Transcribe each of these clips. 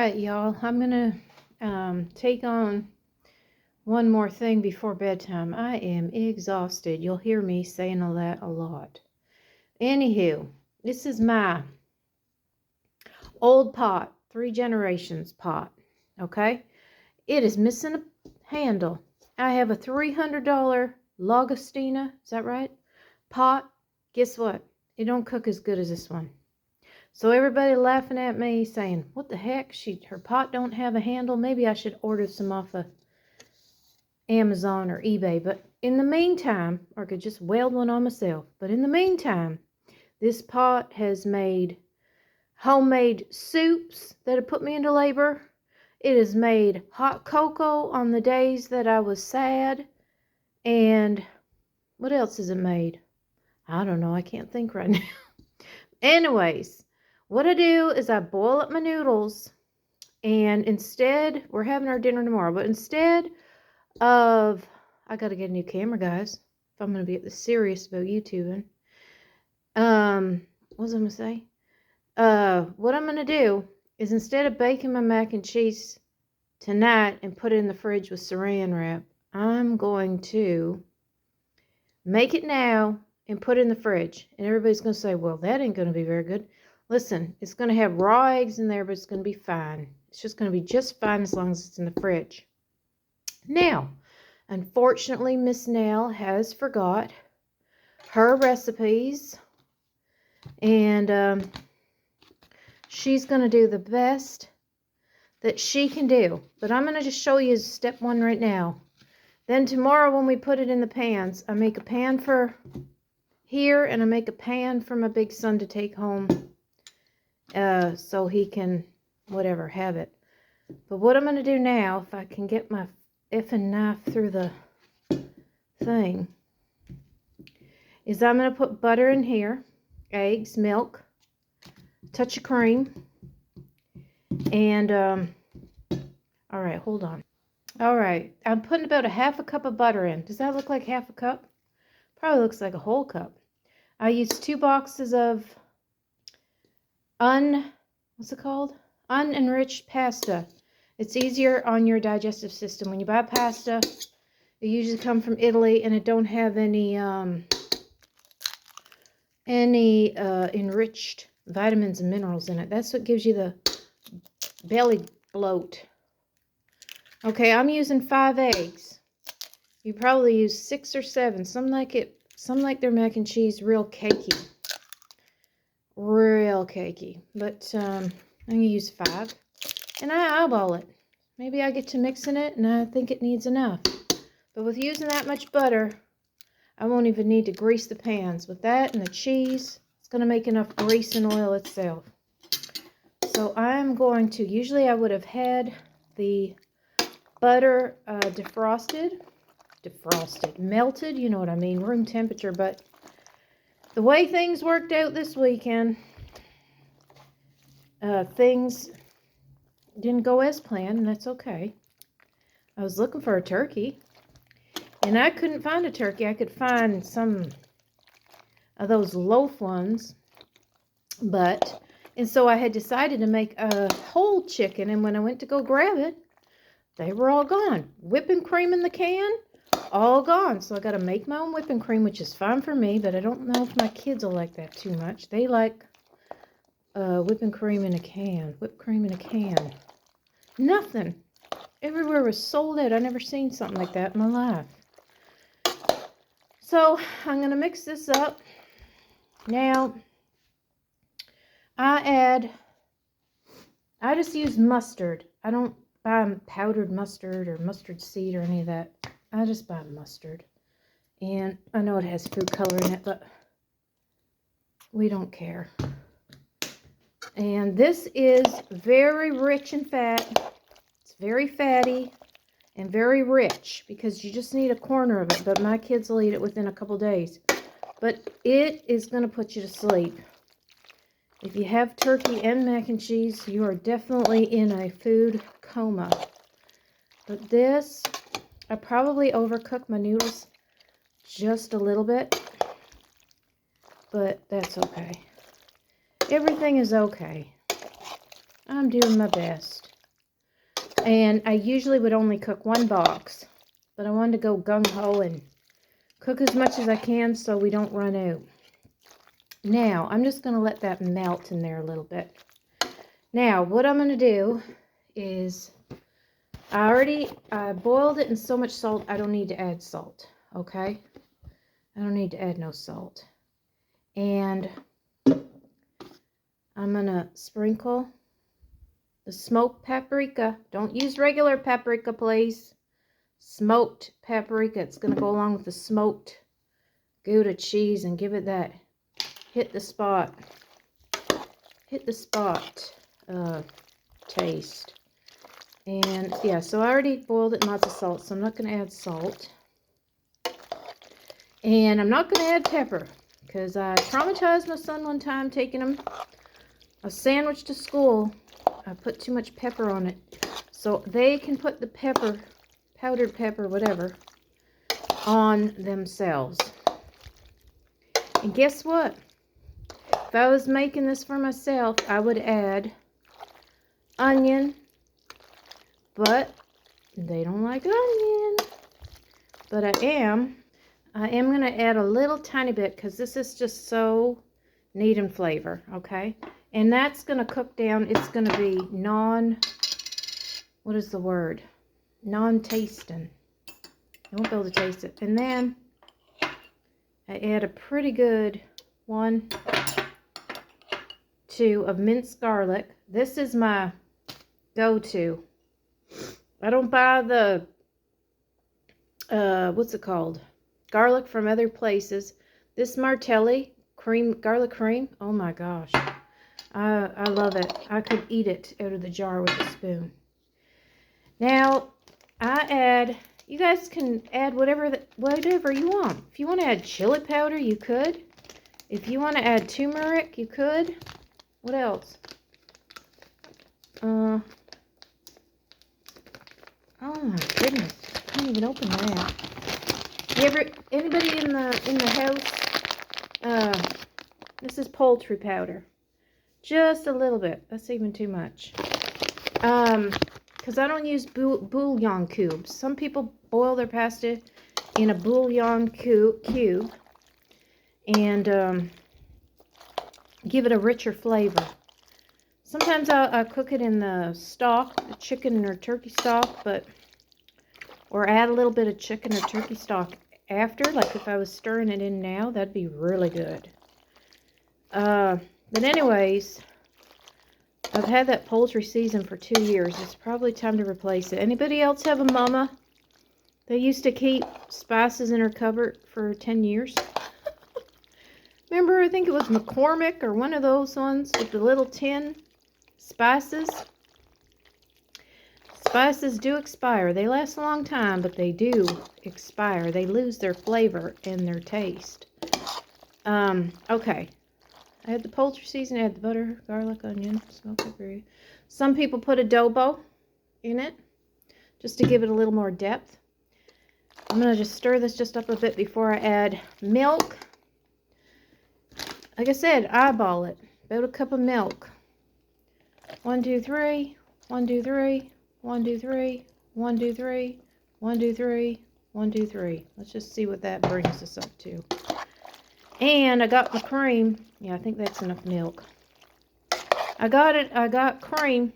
right, y'all. I'm going to take on one more thing before bedtime. I am exhausted. You'll hear me saying all that a lot. Anywho, this is my old pot, 3 generations pot, okay? It is missing a handle. I have a $300 Lagostina, is that right? Pot. Guess what? It don't cook as good as this one. So everybody laughing at me saying, what the heck? Her pot don't have a handle. Maybe I should order some off of Amazon or eBay. But in the meantime, or I could just weld one on myself. But in the meantime, this pot has made homemade soups that have put me into labor. It has made hot cocoa on the days that I was sad. And what else has it made? I don't know. I can't think right now. Anyways, what I do is I boil up my noodles, and instead, we're having our dinner tomorrow, but instead of, I got to get a new camera, guys, if I'm going to be serious about YouTubing. What was I going to say? What I'm going to do is instead of baking my mac and cheese tonight and put it in the fridge with saran wrap, I'm going to make it now and put it in the fridge. And everybody's going to say, well, that ain't going to be very good. Listen, it's going to have raw eggs in there, but it's going to be fine. It's just going to be just fine as long as it's in the fridge. Now, unfortunately, Miss Nell has forgot her recipes. And she's going to do the best that she can do. But I'm going to just show you step 1 right now. Then tomorrow when we put it in the pans, I make a pan for here, and I make a pan for my big son to take home so he can, whatever, have it. But what I'm going to do now, if I can get my effing knife through the thing, is I'm going to put butter in here, eggs, milk, touch of cream, and, all right, hold on. All right, I'm putting about a half a cup of butter in. Does that look like half a cup? Probably looks like a whole cup. I used 2 boxes of what's it called? Unenriched pasta. It's easier on your digestive system. When you buy pasta, it usually comes from Italy, and it don't have any enriched vitamins and minerals in it. That's what gives you the belly bloat. Okay, I'm using 5 eggs. You probably use 6 or 7. Some like their mac and cheese real cakey. Real cakey. But I'm going to use 5. And I eyeball it. Maybe I get to mixing it and I think it needs enough. But with using that much butter, I won't even need to grease the pans. With that and the cheese, it's going to make enough grease and oil itself. So I'm going to, usually I would have had the butter melted, you know what I mean, room temperature, but the way things worked out this weekend, things didn't go as planned, and that's okay. I was looking for a turkey, and I couldn't find a turkey. I could find some of those loaf ones, and so I had decided to make a whole chicken, and when I went to go grab it, they were all gone. Whipping cream in the can, all gone. So I got to make my own whipping cream, which is fine for me, but I don't know if my kids will like that too much. They like whipping cream in a can. Whipped cream in a can. Nothing. Everywhere was sold out. I've never seen something like that in my life. So I'm going to mix this up. Now, I just use mustard. I don't buy powdered mustard or mustard seed or any of that. I just buy mustard. And I know it has food color in it, but we don't care. And this is very rich in fat. It's very fatty and very rich because you just need a corner of it. But my kids will eat it within a couple days. But it is going to put you to sleep. If you have turkey and mac and cheese, you are definitely in a food coma. But this, I probably overcooked my noodles just a little bit. But that's okay. Everything is okay. I'm doing my best. And I usually would only cook one box, but I wanted to go gung-ho and cook as much as I can so we don't run out. Now, I'm just going to let that melt in there a little bit. Now, what I'm going to do is, I boiled it in so much salt, I don't need to add salt, okay? I don't need to add no salt. And I'm going to sprinkle the smoked paprika. Don't use regular paprika, please. Smoked paprika. It's going to go along with the smoked Gouda cheese and give it that hit the spot taste. And yeah, so I already boiled it in lots of salt, so I'm not going to add salt. And I'm not going to add pepper, because I traumatized my son one time taking him a sandwich to school. I put too much pepper on it. So they can put the pepper, powdered pepper, whatever, on themselves. And guess what? If I was making this for myself, I would add onion, but they don't like onion. But I am going to add a little tiny bit, because this is just so neat in flavor, okay? And that's going to cook down. It's going to be what is the word? Non-tasting. I won't be able to taste it. And then I add a pretty good 1, 2 of minced garlic. This is my go-to. I don't buy the, what's it called? Garlic from other places. This Martelli garlic cream. Oh my gosh. I love it. I could eat it out of the jar with a spoon. Now, you guys can add whatever you want. If you want to add chili powder, you could. If you want to add turmeric, you could. What else? Oh my goodness. I can't even open that. Anybody in the house? This is poultry powder. Just a little bit. That's even too much. Because I don't use bouillon cubes. Some people boil their pasta in a bouillon cube and give it a richer flavor. Sometimes I'll cook it in the stock, the chicken or turkey stock, or add a little bit of chicken or turkey stock after. Like if I was stirring it in now, that'd be really good. But anyways, I've had that poultry season for 2 years. It's probably time to replace it. Anybody else have a mama that used to keep spices in her cupboard for 10 years? Remember, I think it was McCormick or one of those ones with the little tin spices. Spices do expire. They last a long time, but they do expire. They lose their flavor and their taste. Okay. I had the poultry season. I had the butter, garlic, onion, smoked paprika. Some people put adobo in it just to give it a little more depth. I'm going to just stir this just up a bit before I add milk. Like I said, eyeball it. About a cup of milk. 1, 2, 3. 1, 2, 3. 1, 2, 3. 1, 2, 3. 1, 2, 3. 1, 2, 3. Let's just see what that brings us up to. And I got my cream. Yeah, I think that's enough milk. I got cream.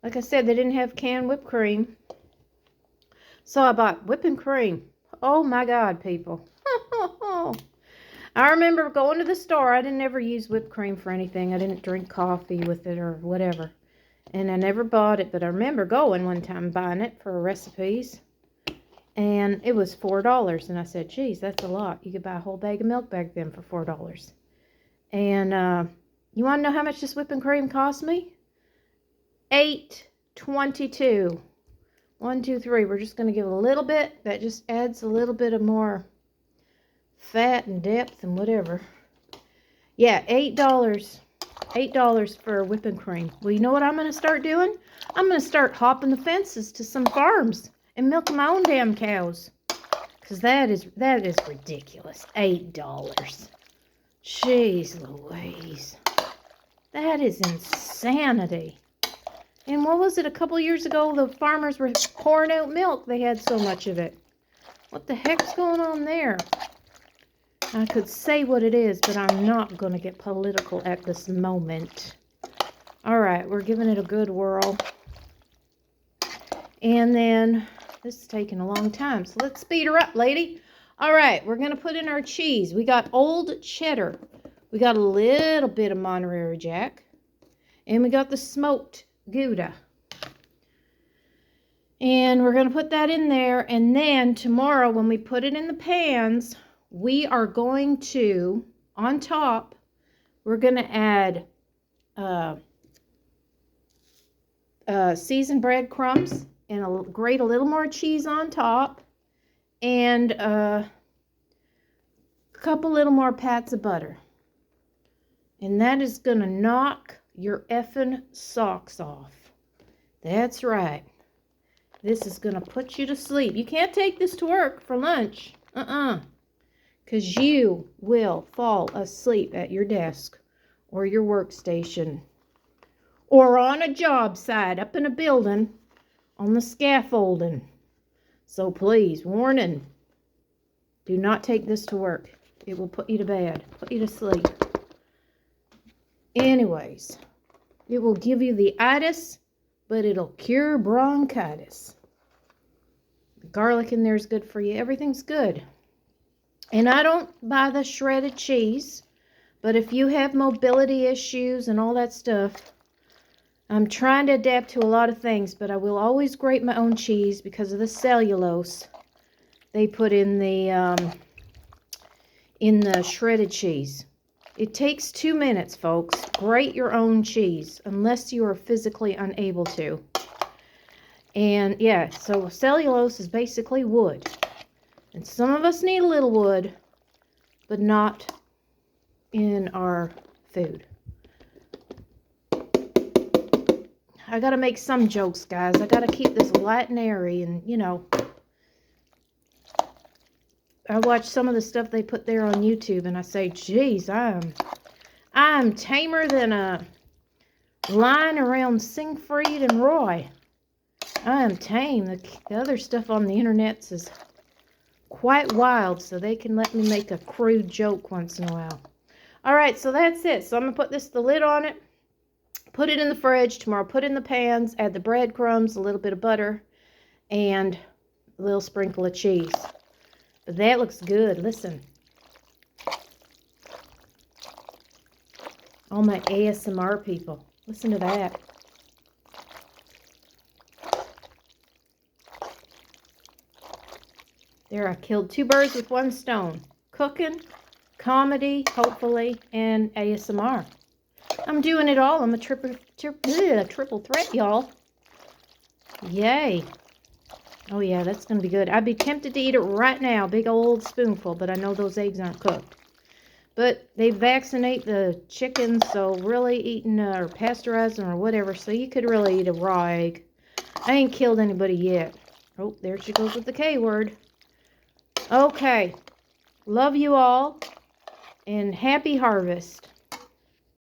Like I said, they didn't have canned whipped cream. So I bought whipping cream. Oh my God, people. I remember going to the store. I didn't ever use whipped cream for anything. I didn't drink coffee with it or whatever. And I never bought it, but I remember going one time buying it for recipes. And it was $4. And I said, geez, that's a lot. You could buy a whole bag of milk back then for $4. And you want to know how much this whipping cream cost me? $8.22. 1, 2, 3. We're just going to give it a little bit. That just adds a little bit of more fat and depth and whatever. Yeah, $8. $8 for whipping cream. Well, you know what I'm going to start doing? I'm going to start hopping the fences to some farms and milking my own damn cows. Because that is ridiculous. $8. Jeez Louise. That is insanity. And what was it, a couple years ago, the farmers were pouring out milk. They had so much of it. What the heck's going on there? I could say what it is, but I'm not going to get political at this moment. All right, we're giving it a good whirl. And then, this is taking a long time, so let's speed her up, lady. All right, we're going to put in our cheese. We got old cheddar. We got a little bit of Monterey Jack. And we got the smoked Gouda. And we're going to put that in there. And then tomorrow when we put it in the pans, we are going to, on top, we're going to add seasoned breadcrumbs and grate a little more cheese on top. And a couple little more pats of butter. And that is going to knock your effing socks off. That's right. This is going to put you to sleep. You can't take this to work for lunch. Because you will fall asleep at your desk or your workstation. Or on a job site up in a building on the scaffolding. So please, warning. Do not take this to work. It will put you to bed. Put you to sleep. Anyways, it will give you the itis, but it'll cure bronchitis. The garlic in there is good for you. Everything's good. And I don't buy the shredded cheese, but if you have mobility issues and all that stuff, I'm trying to adapt to a lot of things, but I will always grate my own cheese because of the cellulose they put in the shredded cheese. It takes 2 minutes, folks. Grate your own cheese, unless you are physically unable to. And yeah, so cellulose is basically wood. And some of us need a little wood, but not in our food. I gotta make some jokes, guys. I gotta keep this light and airy, and you know, I watch some of the stuff they put there on YouTube, and I say, geez, I'm tamer than a lion around Siegfried and Roy. I am tame. The other stuff on the internet is quite wild, so they can let me make a crude joke once in a while. All right, so that's it. So I'm going to put the lid on it, put it in the fridge. Tomorrow, put it in the pans, add the breadcrumbs, a little bit of butter, and a little sprinkle of cheese. But that looks good. Listen. All my ASMR people, listen to that. There, I killed 2 birds with 1 stone. Cooking, comedy, hopefully, and ASMR. I'm doing it all. I'm a triple threat, y'all. Yay. Oh, yeah, that's going to be good. I'd be tempted to eat it right now, big old spoonful, but I know those eggs aren't cooked. But they vaccinate the chickens, so really eating or pasteurizing or whatever, so you could really eat a raw egg. I ain't killed anybody yet. Oh, there she goes with the K word. Okay. Love you all, and happy harvest.